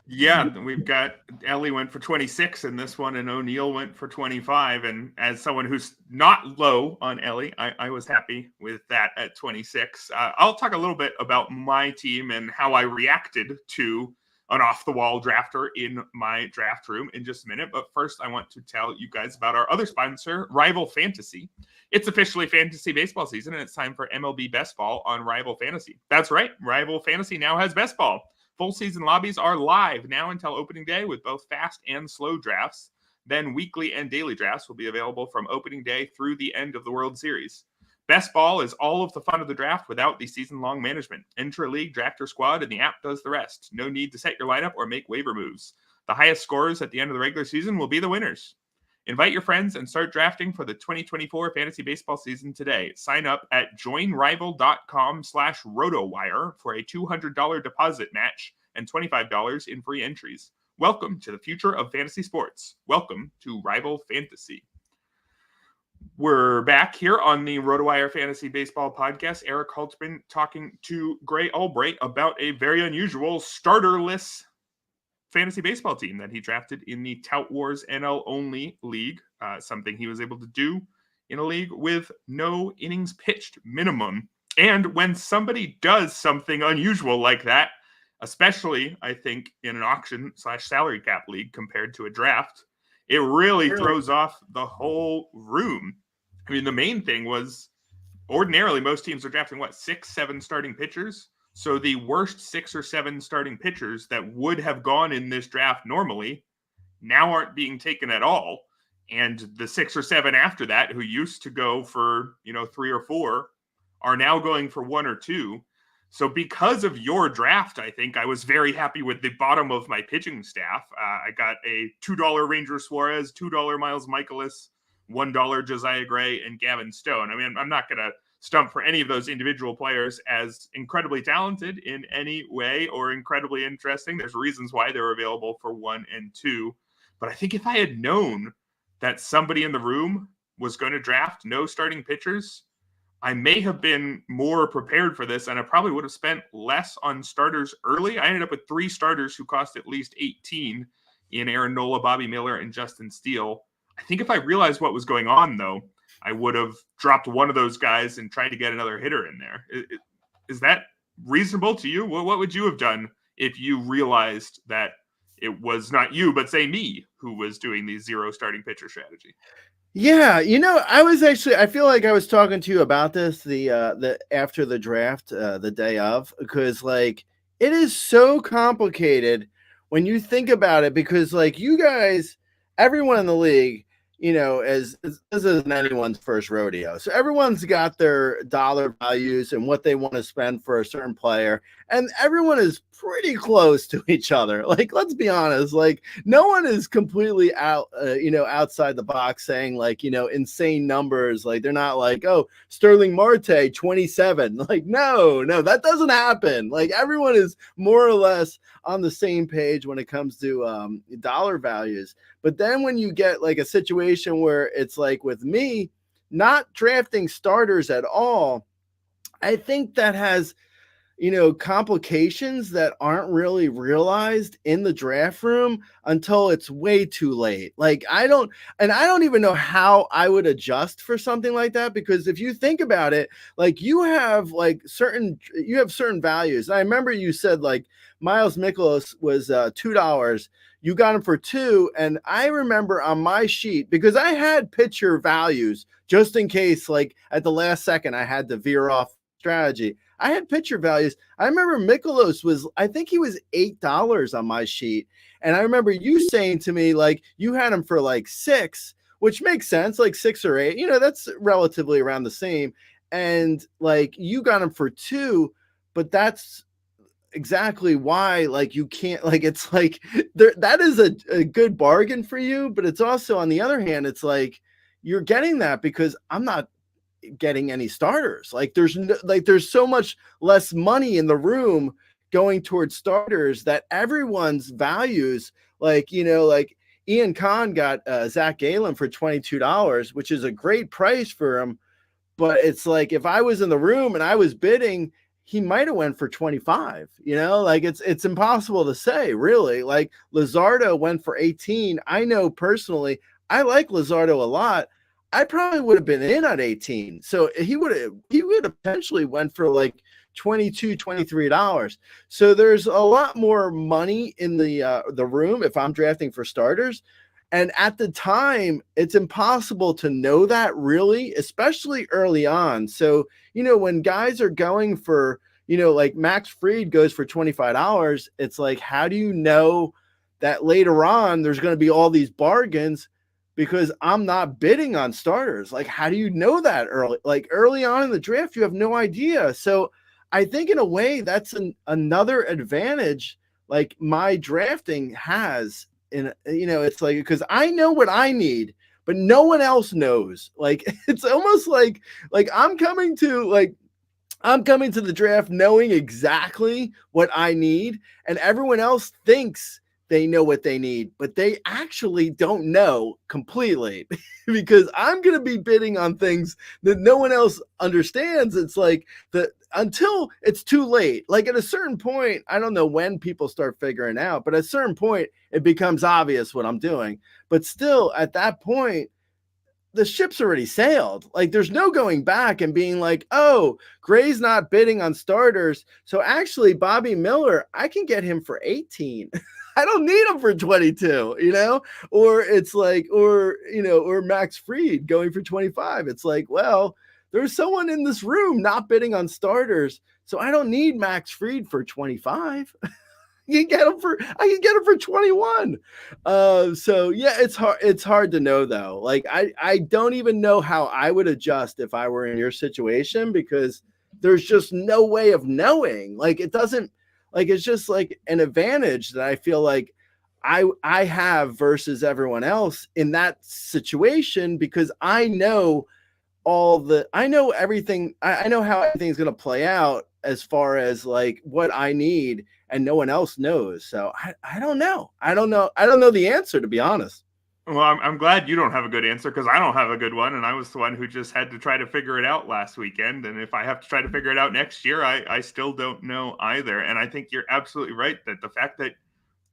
Yeah, we've got Ellie went for 26 in this one, and O'Neal went for 25. And as someone who's not low on Ellie, I was happy with that at 26. I'll talk a little bit about my team and how I reacted to an off-the-wall drafter in my draft room in just a minute. But first, I want to tell you guys about our other sponsor, Rival Fantasy. It's officially fantasy baseball season, and it's time for MLB Best Ball on Rival Fantasy. That's right, Rival Fantasy now has Best Ball. Full season lobbies are live now until opening day with both fast and slow drafts. Then weekly and daily drafts will be available from opening day through the end of the World Series. Best Ball is all of the fun of the draft without the season-long management. Enter a league, draft your squad, and the app does the rest. No need to set your lineup or make waiver moves. The highest scorers at the end of the regular season will be the winners. Invite your friends and start drafting for the 2024 fantasy baseball season today. Sign up at joinrival.com/rotowire for a $200 deposit match and $25 in free entries. Welcome to the future of fantasy sports. Welcome to Rival Fantasy. We're back here on the RotoWire Fantasy Baseball Podcast. Erik Halterman talking to Gray Albright about a very unusual starterless fantasy baseball team that he drafted in the Tout Wars NL only league, something he was able to do in a league with no innings pitched minimum. And when somebody does something unusual like that, especially I think in an auction/salary cap league compared to a draft, it really throws off the whole room. I mean, the main thing was ordinarily most teams are drafting 6-7 starting pitchers. So the worst 6 or 7 starting pitchers that would have gone in this draft normally now aren't being taken at all. And the 6 or 7 after that, who used to go for, 3 or 4, are now going for 1 or 2. So because of your draft, I think I was very happy with the bottom of my pitching staff. I got a $2 Ranger Suarez, $2 Miles Michaelis, $1 Josiah Gray, and Gavin Stone. I mean, I'm not going to stump for any of those individual players as incredibly talented in any way or incredibly interesting. There's reasons why they're available for 1 and 2. But I think if I had known that somebody in the room was going to draft no starting pitchers, I may have been more prepared for this, and I probably would have spent less on starters early. I ended up with 3 starters who cost at least 18 in Aaron Nola, Bobby Miller, and Justin Steele. I think if I realized what was going on, though, I would have dropped one of those guys and tried to get another hitter in there. Is that reasonable to you? What would you have done if you realized that it was not you, but say me, who was doing the 0 starting pitcher strategy? Yeah, I feel like I was talking to you about this the after the draft, the day of, because like it is so complicated when you think about it, because like you guys, everyone in the league, as this isn't anyone's first rodeo. So everyone's got their dollar values and what they want to spend for a certain player. And everyone is pretty close to each other. Like, let's be honest, like no one is completely out, outside the box saying like, insane numbers. Like they're not like, oh, Sterling Marte, 27. Like, no, that doesn't happen. Like everyone is more or less on the same page when it comes to dollar values. But then when you get like a situation where it's like with me not drafting starters at all, I think that has, complications that aren't really realized in the draft room until it's way too late. Like I don't even know how I would adjust for something like that, because if you think about it, like you have certain values. And I remember you said like Miles Mikolas was $2. You got him for 2. And I remember on my sheet, because I had pitcher values just in case, like at the last second, I had to veer off strategy. I had pitcher values. I remember Mikolas was, I think he was $8 on my sheet. And I remember you saying to me, like, you had him for like 6, which makes sense, like 6 or 8, that's relatively around the same. And like you got him for 2, but that's exactly why, like, you can't, like, it's like that is a good bargain for you, but it's also, on the other hand, it's like you're getting that because I'm not getting any starters. Like there's so much less money in the room going towards starters that everyone's values, like Ian Kahn got Zach Gallen for $22, which is a great price for him. But it's like, if I was in the room and I was bidding, he might have went for 25, like it's impossible to say, really. Like Luzardo went for 18. I know personally, I like Luzardo a lot. I probably would have been in at 18. So he would have potentially went for like $22, $23. So there's a lot more money in the room if I'm drafting for starters. And at the time, it's impossible to know that, really, especially early on. So, when guys are going for, like Max Fried goes for $25, it's like, how do you know that later on there's going to be all these bargains? Because I'm not bidding on starters. Like, how do you know that early? Like early on in the draft, you have no idea. So I think in a way that's another advantage like my drafting has. It's like, because I know what I need, but no one else knows. Like, it's almost like I'm coming to the draft knowing exactly what I need, and everyone else thinks they know what they need, but they actually don't know completely because I'm going to be bidding on things that no one else understands. It's like until it's too late. Like at a certain point, I don't know when people start figuring out, but at a certain point, it becomes obvious what I'm doing. But still, at that point, the ship's already sailed. Like there's no going back and being like, oh, Gray's not bidding on starters. So actually, Bobby Miller, I can get him for 18. I don't need him for 22, or it's like, or Max Fried going for 25. It's like, well, there's someone in this room not bidding on starters. So I don't need Max Fried for 25. I can get him for 21. So yeah, it's hard to know though. Like I don't even know how I would adjust if I were in your situation, because there's just no way of knowing. Like it doesn't, like it's just like an advantage that I feel like I have versus everyone else in that situation, because I know everything. I know how everything's going to play out as far as like what I need, and no one else knows. So I don't know. I don't know the answer, to be honest. Well, I'm glad you don't have a good answer, because I don't have a good one, and I was the one who just had to try to figure it out last weekend. And if I have to try to figure it out next year, I still don't know either. And I think you're absolutely right that the fact that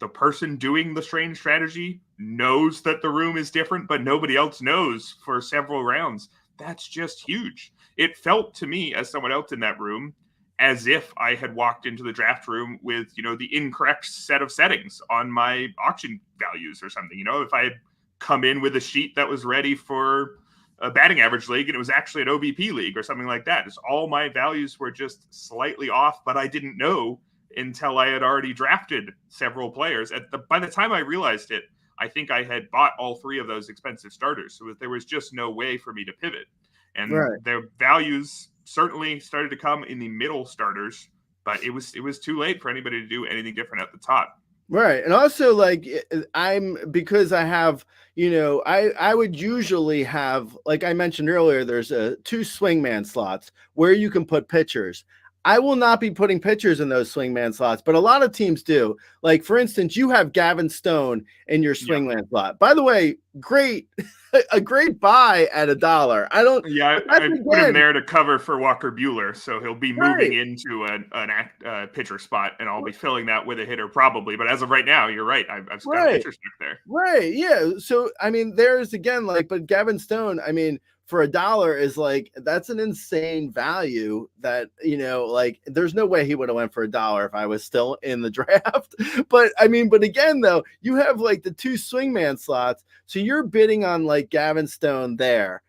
the person doing the strange strategy knows that the room is different, but nobody else knows for several rounds, that's just huge. It felt to me, as someone else in that room, as if I had walked into the draft room with, the incorrect set of settings on my auction values or something. If I had come in with a sheet that was ready for a batting average league and it was actually an OBP league or something like that. It's all my values were just slightly off, but I didn't know until I had already drafted several players. By the time I realized it, I think I had bought all three of those expensive starters. So there was just no way for me to pivot. And their values certainly started to come in the middle starters, but it was too late for anybody to do anything different at the top. Right. And also, like, because I have, I would usually have, like I mentioned earlier, there's 2 swingman slots where you can put pitchers. I will not be putting pitchers in those swingman slots, but a lot of teams do. Like, for instance, you have Gavin Stone in your swingman slot. By the way, a great buy at $1. I put him there to cover for Walker Buehler, so he'll be moving into a pitcher spot, and I'll be filling that with a hitter probably. But as of right now, you're right. I've got a pitcher stuck there. Right. Yeah. So I mean, there's again, like, but Gavin Stone, I mean, for $1 is like, that's an insane value that, like there's no way he would have went for $1 if I was still in the draft. But again, though, you have like the 2 swingman slots. So you're bidding on like Gavin Stone there.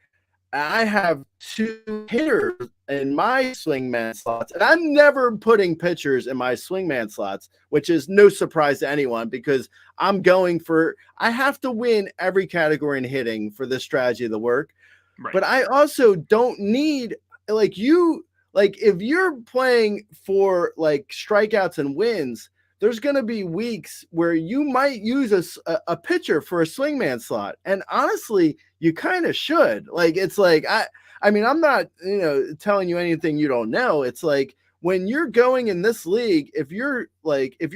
I have 2 hitters in my swingman slots, and I'm never putting pitchers in my swingman slots, which is no surprise to anyone, because I have to win every category in hitting for this strategy to work. Right. But I also don't need, if you're playing for like strikeouts and wins, there's going to be weeks where you might use a pitcher for a swingman slot. And honestly, you kind of should. Like, it's like, I'm not, telling you anything you don't know. It's like, when you're going in this league, if you're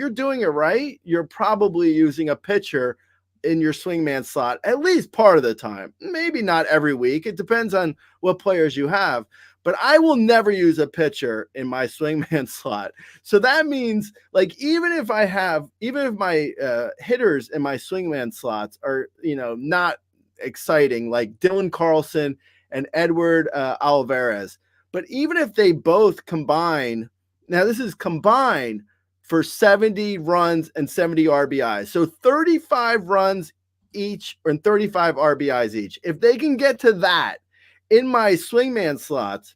doing it right, you're probably using a pitcher in your swingman slot at least part of the time. Maybe not every week. It depends on what players you have. But I will never use a pitcher in my swingman slot. So that means, like, even if my hitters in my swingman slots are, not exciting, like Dylan Carlson and Edward Alvarez, but even if they both combine, now this is combined for 70 runs and 70 RBIs. So 35 runs each and 35 RBIs each. If they can get to that in my swingman slots,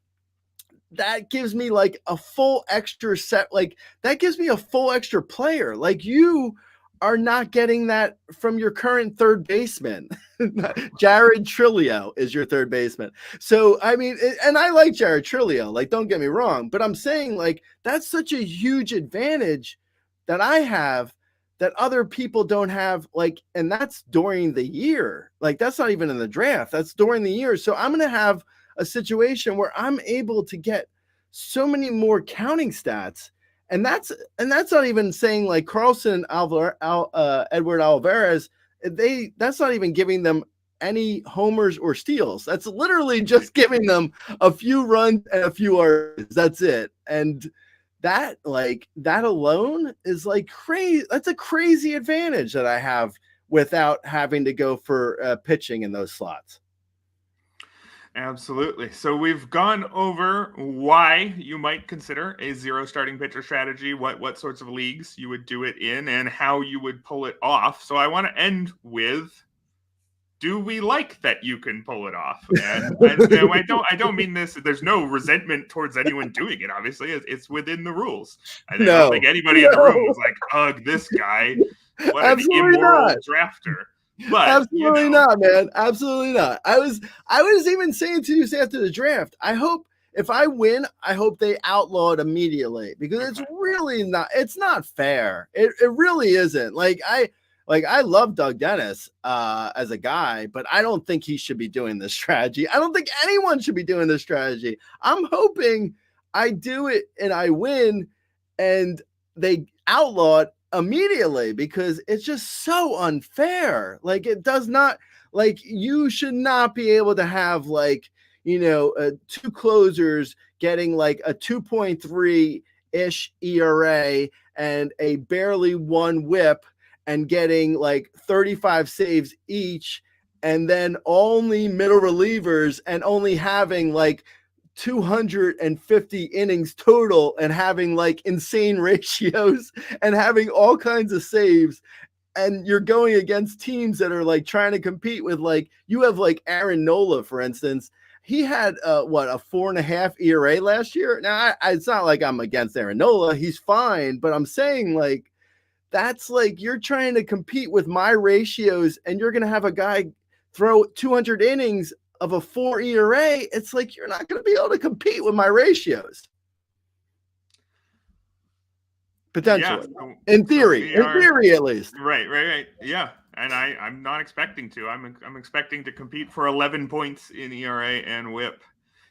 that gives me like a full extra set. Like, that gives me a full extra player. Like, you are not getting that from your current third baseman. Jared Trillo is your third baseman. So, I mean, and I like Jared Trillo, like, don't get me wrong, but I'm saying, like, that's such a huge advantage that I have that other people don't have, like, and that's during the year. Like, that's not even in the draft. That's during the year. So I'm going to have a situation where I'm able to get so many more counting stats. And that's not even saying like Carlson and Edward Alvarez, that's not even giving them any homers or steals. That's literally just giving them a few runs and a few RBIs. That's it. And that alone is like crazy. That's a crazy advantage that I have without having to go for pitching in those slots. Absolutely. So we've gone over why you might consider a 0 starting pitcher strategy, what sorts of leagues you would do it in, and how you would pull it off. So I want to end with do we like that you can pull it off? And I don't mean this. There's no resentment towards anyone doing it. Obviously, it's within the rules. I don't think anybody in the room was like, "Ugh, this guy, what an immoral drafter." But absolutely not, man. Absolutely not. I was even saying to you after the draft, I hope if I win, I hope they outlaw it immediately, because it's really not. It's not fair. It really isn't. Like I love Doug Dennis as a guy, but I don't think he should be doing this strategy. I don't think anyone should be doing this strategy. I'm hoping I do it and I win and they outlaw it immediately, because it's just so unfair. Like, it does not, like, you should not be able to have, like, two closers getting like a 2.3-ish ERA and a barely 1 WHIP and getting like 35 saves each, and then only middle relievers and only having like 250 innings total and having like insane ratios and having all kinds of saves. And you're going against teams that are like trying to compete with, like, you have like Aaron Nola, for instance. He had a 4.5 ERA last year. Now, it's not like I'm against Aaron Nola. He's fine, but I'm saying, like, that's like you're trying to compete with my ratios, and you're going to have a guy throw 200 innings of a 4 ERA. It's like you're not going to be able to compete with my ratios. Potentially, in theory, at least. Right. Yeah, and I'm not expecting to. I'm expecting to compete for 11 points in ERA and WHIP.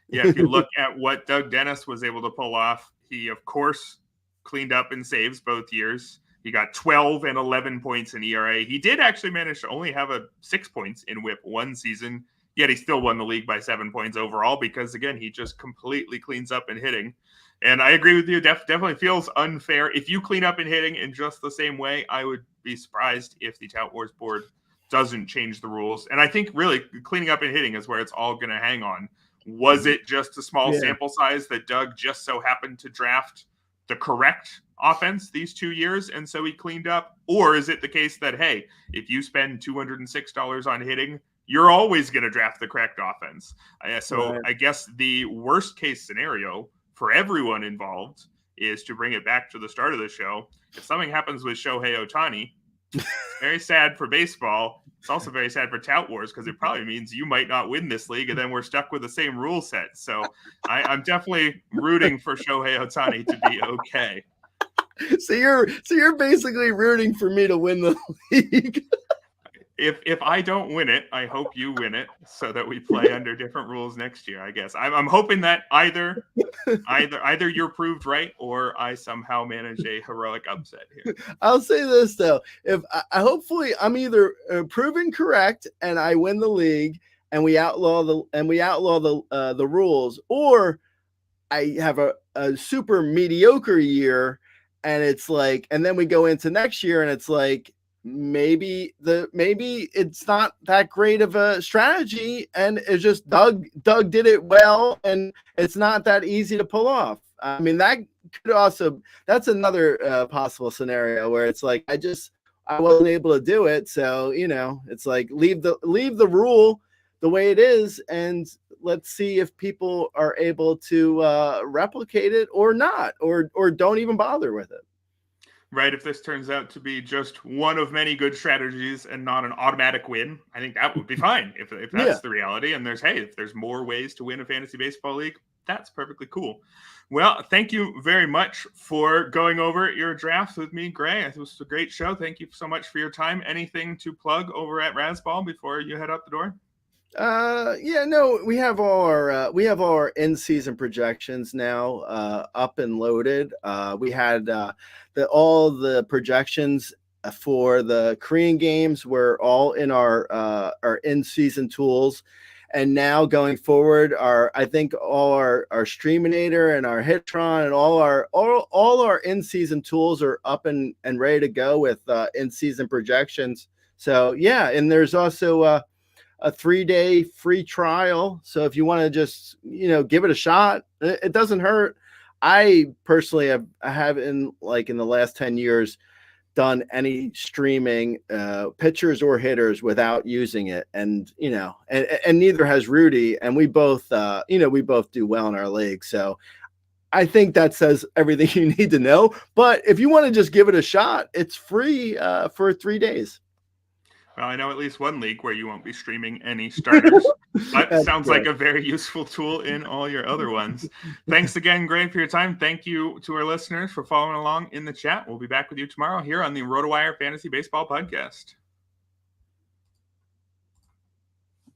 Yeah, if you look at what Doug Dennis was able to pull off, he of course cleaned up in saves both years. He got 12 and 11 points in ERA. He did actually manage to only have 6 points in WHIP one season, yet he still won the league by 7 points overall, because, again, he just completely cleans up in hitting. And I agree with you. Definitely feels unfair. If you clean up in hitting in just the same way, I would be surprised if the Tout Wars board doesn't change the rules. And I think really cleaning up in hitting is where it's all going to hang on. Was it just a small sample size that Doug just so happened to draft the correct offense these 2 years, and so he cleaned up? Or is it the case that, hey, if you spend $206 on hitting, you're always going to draft the correct offense? I guess the worst case scenario for everyone involved is, to bring it back to the start of the show, if something happens with Shohei Ohtani, it's very sad for baseball. It's also very sad for Tout Wars, because it probably means you might not win this league, and then we're stuck with the same rule set. So I'm definitely rooting for Shohei Ohtani to be okay. So you're basically rooting for me to win the league. If I don't win it, I hope you win it, so that we play under different rules next year. I guess I'm hoping that either you're proved right, or I somehow manage a heroic upset here. I'll say this though: if hopefully I'm either proven correct and I win the league, and we outlaw the rules, or I have a super mediocre year, and it's like, and then we go into next year, and it's like, maybe it's not that great of a strategy, and it's just Doug did it well, and it's not that easy to pull off. I mean, that could also, that's another possible scenario where it's like I wasn't able to do it, so it's like leave the rule the way it is, and let's see if people are able to replicate it or not, or don't even bother with it. Right, if this turns out to be just one of many good strategies and not an automatic win, I think that would be fine. If that's the reality, and if there's more ways to win a fantasy baseball league, that's perfectly cool. Well, thank you very much for going over your draft with me, Gray. It was a great show. Thank you so much for your time. Anything to plug over at Razzball before you head out the door? We have all our in-season projections now up and loaded. We had all the projections for the Korean games were all in our in-season tools, and now going forward, I think all our Streaminator and our Hitron and all our in-season tools are up and ready to go with in-season projections. So yeah, and there's also a 3-day free trial. So if you want to just, give it a shot, it doesn't hurt. I personally have in the last 10 years done any streaming pitchers or hitters without using it, and and neither has Rudy, and we both do well in our league. So I think that says everything you need to know. But if you want to just give it a shot, it's free for 3 days. Well, I know at least one league where you won't be streaming any starters. That sounds like a very useful tool in all your other ones. Thanks again, Gray, for your time. Thank you to our listeners for following along in the chat. We'll be back with you tomorrow here on the RotoWire Fantasy Baseball Podcast.